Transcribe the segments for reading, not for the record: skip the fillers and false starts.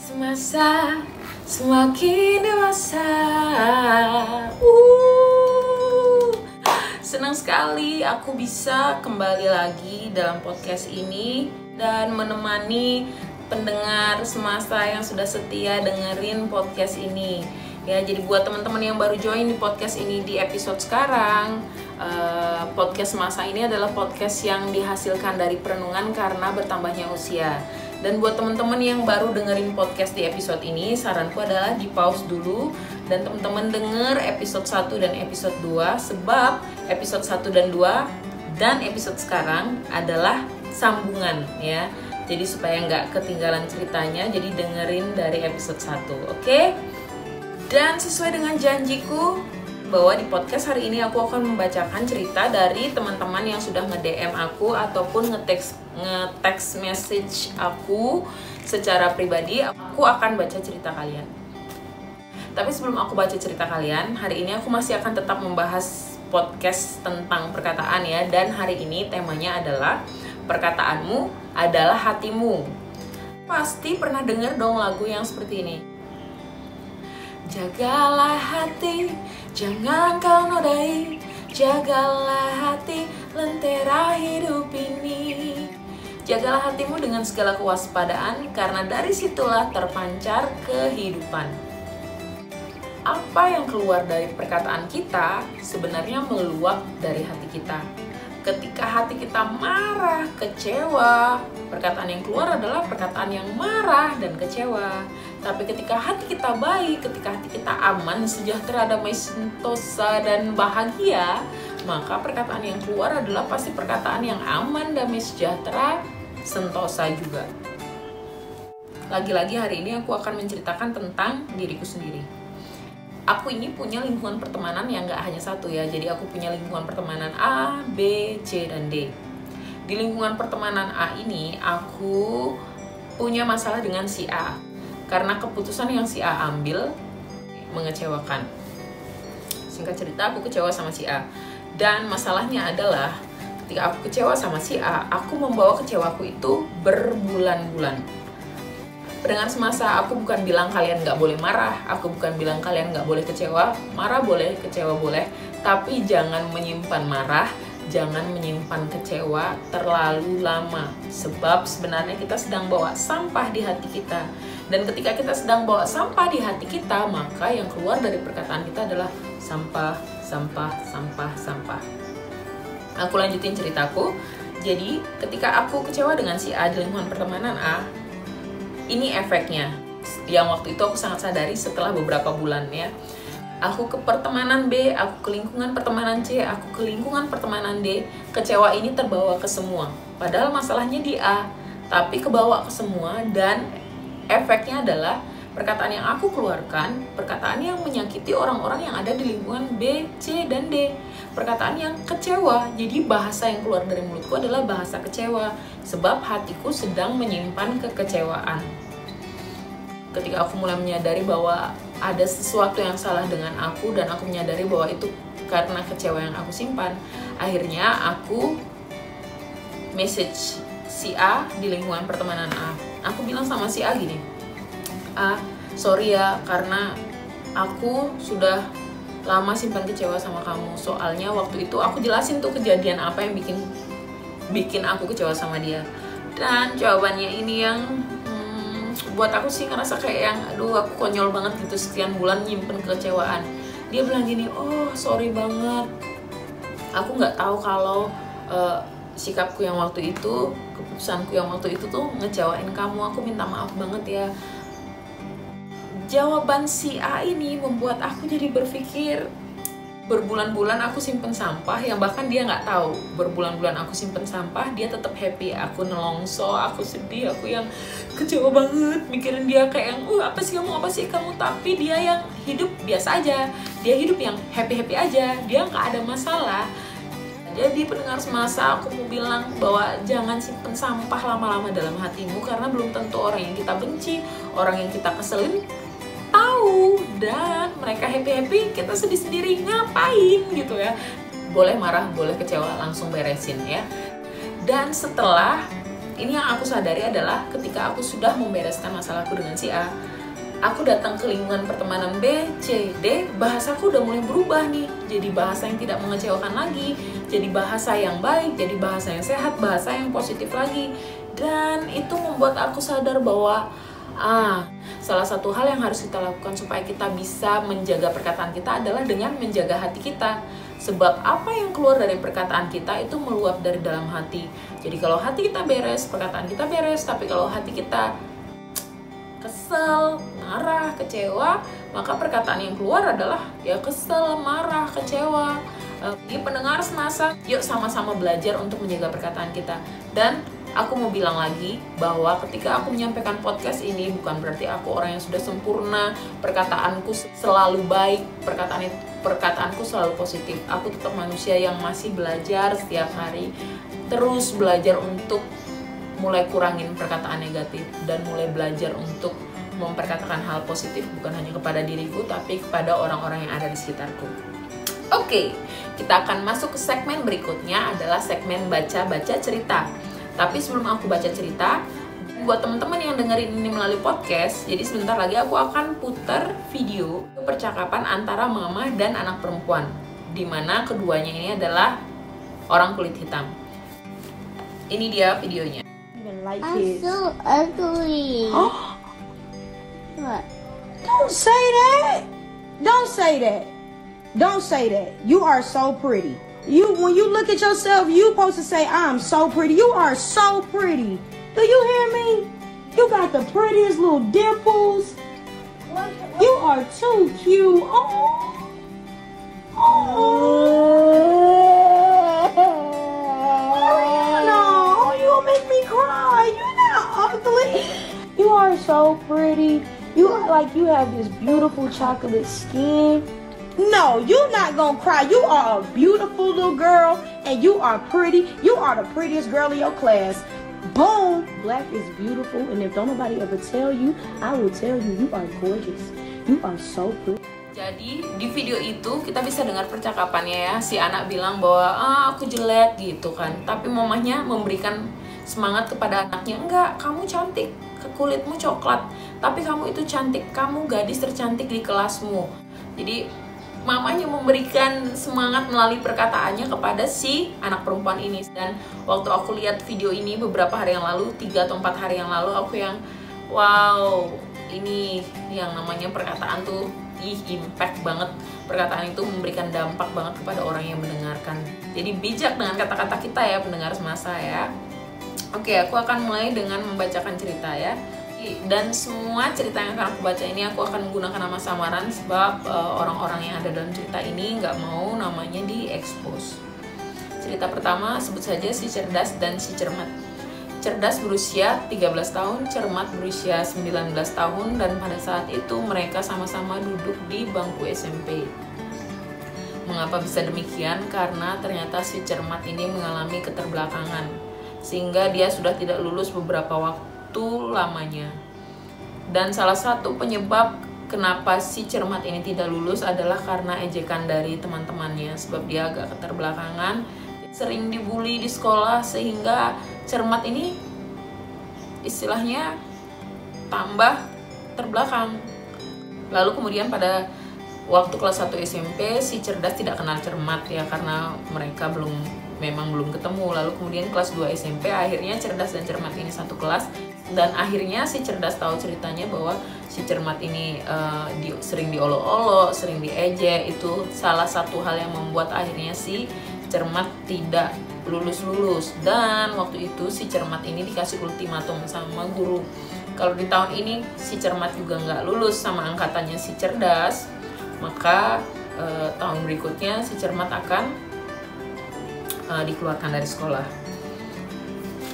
Semasa semakin dewasa, senang sekali aku bisa kembali lagi dalam podcast ini dan menemani pendengar semesta yang sudah setia dengerin podcast ini. Ya, jadi buat teman-teman yang baru join di podcast ini di episode sekarang, podcast Semasa ini adalah podcast yang dihasilkan dari perenungan karena bertambahnya usia. Dan buat teman-teman yang baru dengerin podcast di episode ini, saranku adalah di pause dulu dan teman-teman denger episode 1 dan episode 2, sebab episode 1 dan 2 dan episode sekarang adalah sambungan ya. Jadi supaya nggak ketinggalan ceritanya, jadi dengerin dari episode 1, oke? Dan sesuai dengan janjiku bahwa di podcast hari ini aku akan membacakan cerita dari teman-teman yang sudah nge-DM aku ataupun nge-text message aku secara pribadi. Aku akan baca cerita kalian. Tapi sebelum aku baca cerita kalian, hari ini aku masih akan tetap membahas podcast tentang perkataan ya. Dan hari ini temanya adalah perkataanmu adalah hatimu. Pasti pernah dengar dong lagu yang seperti ini. Jagalah hati, jangan kau nodai. Jagalah hati, lentera hidup ini. Jagalah hatimu dengan segala kewaspadaan, karena dari situlah terpancar kehidupan. Apa yang keluar dari perkataan kita sebenarnya meluap dari hati kita. Ketika hati kita marah, kecewa, perkataan yang keluar adalah perkataan yang marah dan kecewa. Tapi ketika hati kita baik, ketika hati kita aman, sejahtera, damai, sentosa, dan bahagia, maka perkataan yang keluar adalah pasti perkataan yang aman, damai, sejahtera, sentosa juga. Lagi-lagi hari ini aku akan menceritakan tentang diriku sendiri. Aku ini punya lingkungan pertemanan yang gak hanya satu ya. Jadi aku punya lingkungan pertemanan A, B, C, dan D. Di lingkungan pertemanan A ini aku punya masalah dengan si A. Karena keputusan yang si A ambil mengecewakan. Singkat cerita, aku kecewa sama si A. Dan masalahnya adalah ketika aku kecewa sama si A, aku membawa kecewaku itu berbulan-bulan. Pendengar semasa, aku bukan bilang kalian gak boleh marah, aku bukan bilang kalian gak boleh kecewa. Marah boleh, kecewa boleh, tapi jangan menyimpan marah, jangan menyimpan kecewa terlalu lama. Sebab sebenarnya kita sedang bawa sampah di hati kita. Dan ketika kita sedang bawa sampah di hati kita, maka yang keluar dari perkataan kita adalah sampah, sampah, sampah, sampah. Aku lanjutin ceritaku. Jadi ketika aku kecewa dengan si A di lingkungan pertemanan A, ini efeknya. Yang waktu itu aku sangat sadari setelah beberapa bulan ya. Aku ke pertemanan B, aku ke lingkungan pertemanan C, aku ke lingkungan pertemanan D. Kecewa ini terbawa ke semua. Padahal masalahnya di A, tapi kebawa ke semua. Dan efeknya adalah perkataan yang aku keluarkan, perkataan yang menyakiti orang-orang yang ada di lingkungan B, C, dan D. Perkataan yang kecewa. Jadi bahasa yang keluar dari mulutku adalah bahasa kecewa. Sebab hatiku sedang menyimpan kekecewaan. Ketika aku mulai menyadari bahwa ada sesuatu yang salah dengan aku dan aku menyadari bahwa itu karena kecewa yang aku simpan, akhirnya aku message si A di lingkungan pertemanan A. Aku bilang sama si A gini, A, sorry ya karena aku sudah lama simpan kecewa sama kamu. Soalnya waktu itu aku jelasin tuh kejadian apa yang bikin aku kecewa sama dia. Dan jawabannya ini yang buat aku sih ngerasa kayak yang aduh aku konyol banget gitu, sekian bulan nyimpen kekecewaan. Dia bilang gini, oh sorry banget, aku nggak tahu kalau sikapku yang waktu itu, keputusanku yang waktu itu tuh ngecewain kamu, aku minta maaf banget ya. Jawaban si A ini membuat aku jadi berpikir, berbulan-bulan aku simpen sampah yang bahkan dia nggak tahu. Berbulan-bulan aku simpen sampah, dia tetap happy. Aku nelongso, aku sedih, aku yang kecewa banget mikirin dia kayak yang apa sih kamu. Tapi dia yang hidup biasa aja, dia hidup yang happy aja, dia nggak ada masalah. Jadi pendengar semasa, aku mau bilang bahwa jangan simpen sampah lama-lama dalam hatimu, karena belum tentu orang yang kita benci, orang yang kita keselin tahu, dan mereka happy, kita sedih sendiri, ngapain gitu ya. Boleh marah, boleh kecewa, langsung beresin ya. Dan setelah ini yang aku sadari adalah ketika aku sudah membereskan masalahku dengan si A, aku datang ke lingkungan pertemanan B, C, D, bahasaku udah mulai berubah nih. Jadi bahasa yang tidak mengecewakan lagi, jadi bahasa yang baik, jadi bahasa yang sehat, bahasa yang positif lagi. Dan itu membuat aku sadar bahwa salah satu hal yang harus kita lakukan supaya kita bisa menjaga perkataan kita adalah dengan menjaga hati kita. Sebab apa yang keluar dari perkataan kita itu meluap dari dalam hati. Jadi kalau hati kita beres, perkataan kita beres. Tapi kalau hati kita kesel, marah, kecewa, maka perkataan yang keluar adalah ya kesel, marah, kecewa. Jadi pendengar semasa, yuk sama-sama belajar untuk menjaga perkataan kita. Dan aku mau bilang lagi bahwa ketika aku menyampaikan podcast ini bukan berarti aku orang yang sudah sempurna, perkataanku selalu baik, perkataanku selalu positif. Aku tetap manusia yang masih belajar setiap hari, terus belajar untuk mulai kurangin perkataan negatif dan mulai belajar untuk memperkatakan hal positif bukan hanya kepada diriku tapi kepada orang-orang yang ada di sekitarku. Oke, kita akan masuk ke segmen berikutnya adalah segmen baca-baca cerita. Tapi sebelum aku baca cerita, buat teman-teman yang dengerin ini melalui podcast, jadi sebentar lagi aku akan putar video percakapan antara mama dan anak perempuan, di mana keduanya ini adalah orang kulit hitam. Ini dia videonya. I'm so ugly. Oh, What? don't say that. Don't say that. Don't say that. You are so pretty. When you look at yourself, you supposed to say, I'm so pretty. You are so pretty. Do you hear me? You got the prettiest little dimples. You are too cute. Oh. No, you make me cry. You're not ugly. You are so pretty. You are like you have this beautiful chocolate skin. No, you're not gonna cry. You are a beautiful little girl and you are pretty. You are the prettiest girl in your class. Boom! Black is beautiful, and if don't nobody ever tell you, I will tell you, you are gorgeous. You are so pretty. Jadi di video itu kita bisa dengar percakapannya ya. Si anak bilang bahwa aku jelek gitu kan. Tapi mamanya memberikan semangat kepada anaknya. Enggak, kamu cantik, kulitmu coklat. Tapi kamu itu cantik, kamu gadis tercantik di kelasmu. Jadi mamanya memberikan semangat melalui perkataannya kepada si anak perempuan ini. Dan waktu aku lihat video ini beberapa hari yang lalu, 3 atau 4 hari yang lalu, aku yang wow, ini yang namanya perkataan tuh impact banget. Perkataan itu memberikan dampak banget kepada orang yang mendengarkan. Jadi bijak dengan kata-kata kita ya pendengar semasa ya. Oke, aku akan mulai dengan membacakan cerita ya. Dan semua cerita yang akan aku baca ini aku akan menggunakan nama samaran sebab orang-orang yang ada dalam cerita ini nggak mau namanya diekspos. Cerita pertama sebut saja si cerdas dan si cermat. Cerdas berusia 13 tahun, cermat berusia 19 tahun, dan pada saat itu mereka sama-sama duduk di bangku SMP. Mengapa bisa demikian? Karena ternyata si cermat ini mengalami keterbelakangan, sehingga dia sudah tidak lulus beberapa waktu lamanya. Dan salah satu penyebab kenapa si cermat ini tidak lulus adalah karena ejekan dari teman-temannya, sebab dia agak keterbelakangan, sering dibully di sekolah, sehingga cermat ini istilahnya tambah terbelakang. Lalu kemudian pada waktu kelas 1 SMP si cerdas tidak kenal cermat ya, karena mereka memang belum ketemu. Lalu kemudian kelas 2 SMP akhirnya cerdas dan cermat ini satu kelas, dan akhirnya si cerdas tahu ceritanya bahwa si cermat ini sering diolok-olok, sering diejek. Itu salah satu hal yang membuat akhirnya si cermat tidak lulus-lulus. Dan waktu itu si cermat ini dikasih ultimatum sama guru, kalau di tahun ini si cermat juga nggak lulus sama angkatannya si cerdas, maka tahun berikutnya si cermat akan dikeluarkan dari sekolah.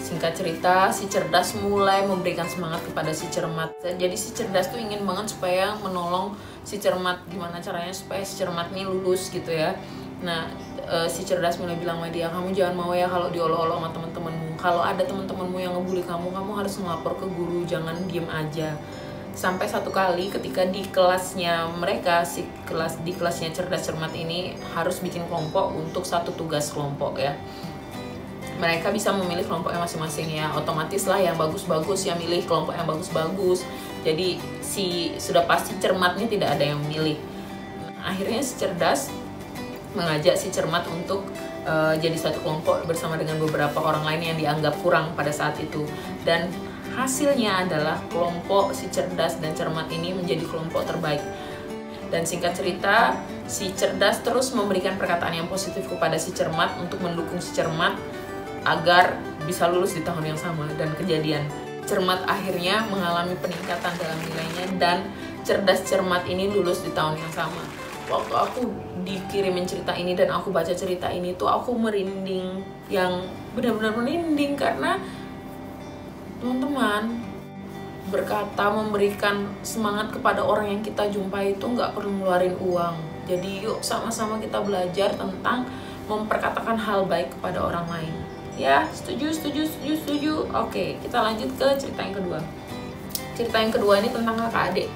Singkat cerita, si cerdas mulai memberikan semangat kepada si cermat. Jadi si cerdas tuh ingin banget supaya menolong si cermat, gimana caranya supaya si cermat ini lulus gitu ya. Nah, si cerdas mulai bilang sama dia, kamu jangan mau ya kalau diolok-olok sama teman-temanmu. Kalau ada teman-temanmu yang ngebully kamu harus ngelapor ke guru, jangan diem aja. Sampai satu kali ketika di kelasnya mereka, di kelasnya cerdas cermat ini harus bikin kelompok untuk satu tugas kelompok ya. mereka bisa memilih kelompoknya masing-masing ya. Otomatis lah yang bagus-bagus yang milih kelompok yang bagus-bagus. Jadi sudah pasti cermatnya tidak ada yang milih. Akhirnya si cerdas mengajak si cermat untuk jadi satu kelompok bersama dengan beberapa orang lain yang dianggap kurang pada saat itu. Dan hasilnya adalah kelompok si cerdas dan cermat ini menjadi kelompok terbaik. Dan singkat cerita, si cerdas terus memberikan perkataan yang positif kepada si cermat untuk mendukung si cermat agar bisa lulus di tahun yang sama. Dan kejadian, cermat akhirnya mengalami peningkatan dalam nilainya dan cerdas cermat ini lulus di tahun yang sama. Waktu aku dikirimin cerita ini dan aku baca cerita ini tuh aku merinding, yang benar-benar merinding, karena teman-teman, berkata memberikan semangat kepada orang yang kita jumpai itu nggak perlu ngeluarin uang. Jadi yuk sama-sama kita belajar tentang memperkatakan hal baik kepada orang lain. Ya, setuju. Oke, kita lanjut ke cerita yang kedua. Cerita yang kedua ini tentang kakak adik,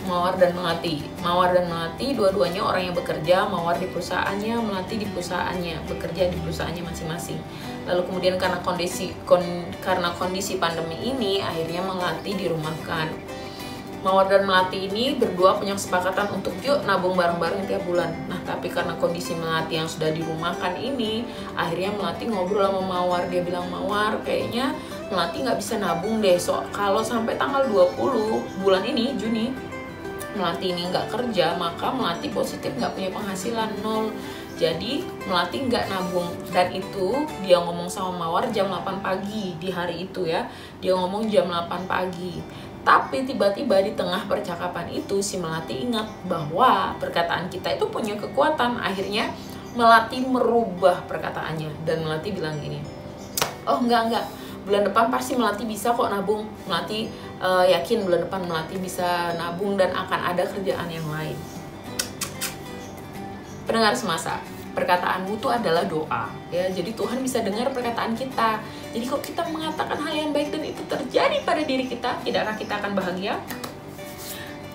Mawar dan Melati. Mawar dan Melati dua-duanya orang yang bekerja, Mawar di perusahaannya, Melati di perusahaannya, bekerja di perusahaannya masing-masing. Lalu kemudian karena kondisi pandemi ini, akhirnya Melati dirumahkan. Mawar dan Melati ini berdua punya kesepakatan untuk yuk nabung bareng-bareng tiap bulan. Nah, tapi karena kondisi Melati yang sudah dirumahkan ini, akhirnya Melati ngobrol sama Mawar. Dia bilang, Mawar, kayaknya Melati nggak bisa nabung deh. Kalau sampai tanggal 20 bulan ini, Juni, Melati ini nggak kerja, maka Melati positif nggak punya penghasilan, 0. Jadi Melati nggak nabung. Dan itu dia ngomong sama Mawar jam 8 pagi di hari itu ya. Dia ngomong jam 8 pagi. Tapi tiba-tiba di tengah percakapan itu si Melati ingat bahwa perkataan kita itu punya kekuatan. Akhirnya Melati merubah perkataannya dan Melati bilang gini, oh enggak, bulan depan pasti Melati bisa kok nabung. Melati yakin bulan depan Melati bisa nabung dan akan ada kerjaan yang lain. Pendengar semasa, perkataanmu itu adalah doa ya. Jadi Tuhan bisa dengar perkataan kita. Jadi kalau kita mengatakan hal yang baik dan itu terjadi pada diri kita, tidakkah kita akan bahagia?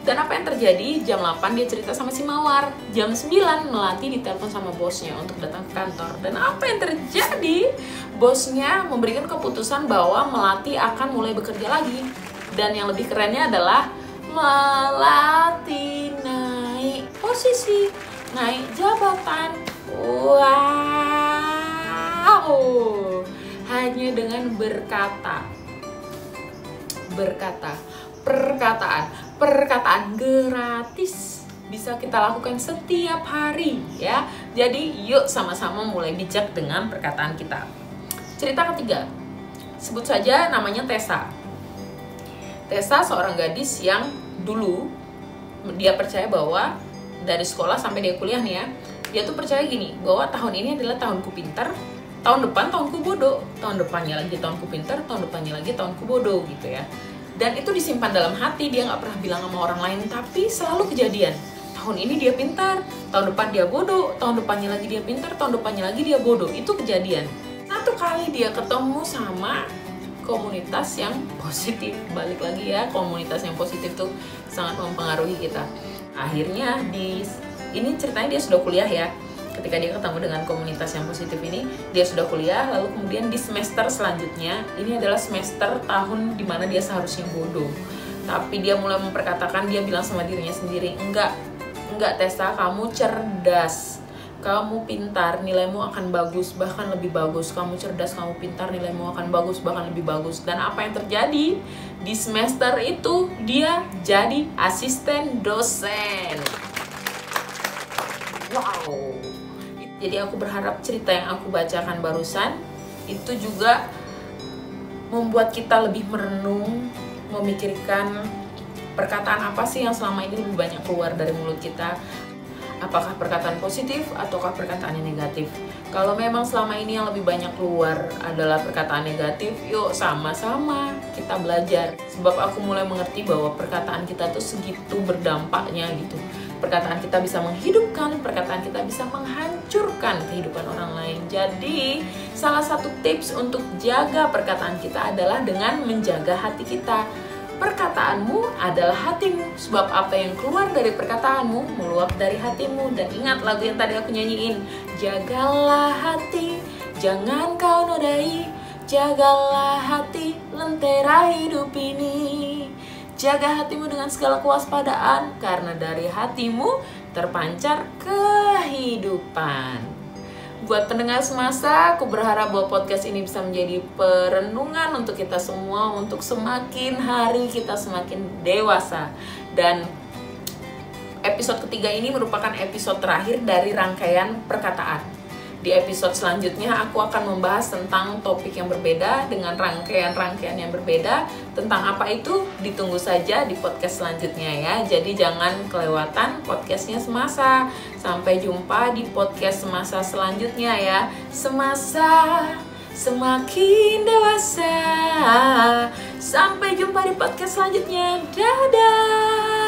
Dan apa yang terjadi? Jam 8 dia cerita sama si Mawar. Jam 9 Melati ditelepon sama bosnya untuk datang ke kantor. Dan apa yang terjadi? Bosnya memberikan keputusan bahwa Melati akan mulai bekerja lagi. Dan yang lebih kerennya adalah Melati naik posisi, naik jabatan. Wow. Hanya dengan perkataan gratis bisa kita lakukan setiap hari ya. Jadi yuk sama-sama mulai bijak dengan perkataan kita. Cerita ketiga, sebut saja namanya Tessa. Tessa seorang gadis yang dulu dia percaya bahwa dari sekolah sampai dia kuliah nih ya, dia tuh percaya gini, bahwa tahun ini adalah tahunku pintar, tahun depan tahunku bodoh, tahun depannya lagi tahunku pintar, tahun depannya lagi tahunku bodoh gitu ya. Dan itu disimpan dalam hati, dia nggak pernah bilang sama orang lain, tapi selalu kejadian. Tahun ini dia pintar, tahun depan dia bodoh, tahun depannya lagi dia pintar, tahun depannya lagi dia bodoh. Itu kejadian. Satu kali dia ketemu sama komunitas yang positif. Balik lagi ya, komunitas yang positif tuh sangat mempengaruhi kita. Akhirnya ini ceritanya dia sudah kuliah ya. Ketika dia ketemu dengan komunitas yang positif ini, dia sudah kuliah, lalu kemudian di semester selanjutnya, ini adalah semester tahun dimana dia seharusnya bodoh. Tapi dia mulai memperkatakan, dia bilang sama dirinya sendiri, enggak Tessa, kamu cerdas, kamu pintar, nilaimu akan bagus, bahkan lebih bagus. Kamu cerdas, kamu pintar, nilaimu akan bagus, bahkan lebih bagus. Dan apa yang terjadi? Di semester itu, dia jadi asisten dosen. Wow. Jadi aku berharap cerita yang aku bacakan barusan itu juga membuat kita lebih merenung, memikirkan perkataan apa sih yang selama ini lebih banyak keluar dari mulut kita. Apakah perkataan positif ataukah perkataan yang negatif? Kalau memang selama ini yang lebih banyak keluar adalah perkataan negatif, yuk sama-sama kita belajar. Sebab aku mulai mengerti bahwa perkataan kita tuh segitu berdampaknya gitu. Perkataan kita bisa menghidupkan, perkataan kita bisa menghancurkan kehidupan orang lain. Jadi, salah satu tips untuk jaga perkataan kita adalah dengan menjaga hati kita. Perkataanmu adalah hatimu, sebab apa yang keluar dari perkataanmu meluap dari hatimu. Dan ingat lagu yang tadi aku nyanyiin, jagalah hati Jangan kau nodai, jagalah hati, lentera hidup ini. Jaga hatimu dengan segala kewaspadaan, karena dari hatimu terpancar kehidupan. Buat pendengar semasa, aku berharap bahwa podcast ini bisa menjadi perenungan untuk kita semua, untuk semakin hari kita semakin dewasa. Dan episode ketiga ini merupakan episode terakhir dari rangkaian perkataan. Di episode selanjutnya aku akan membahas tentang topik yang berbeda dengan rangkaian-rangkaian yang berbeda. Tentang apa itu? Ditunggu saja di podcast selanjutnya ya. Jadi jangan kelewatan podcastnya Semasa. Sampai jumpa di podcast Semasa selanjutnya ya. Semasa semakin dewasa. Sampai jumpa di podcast selanjutnya. Dadah.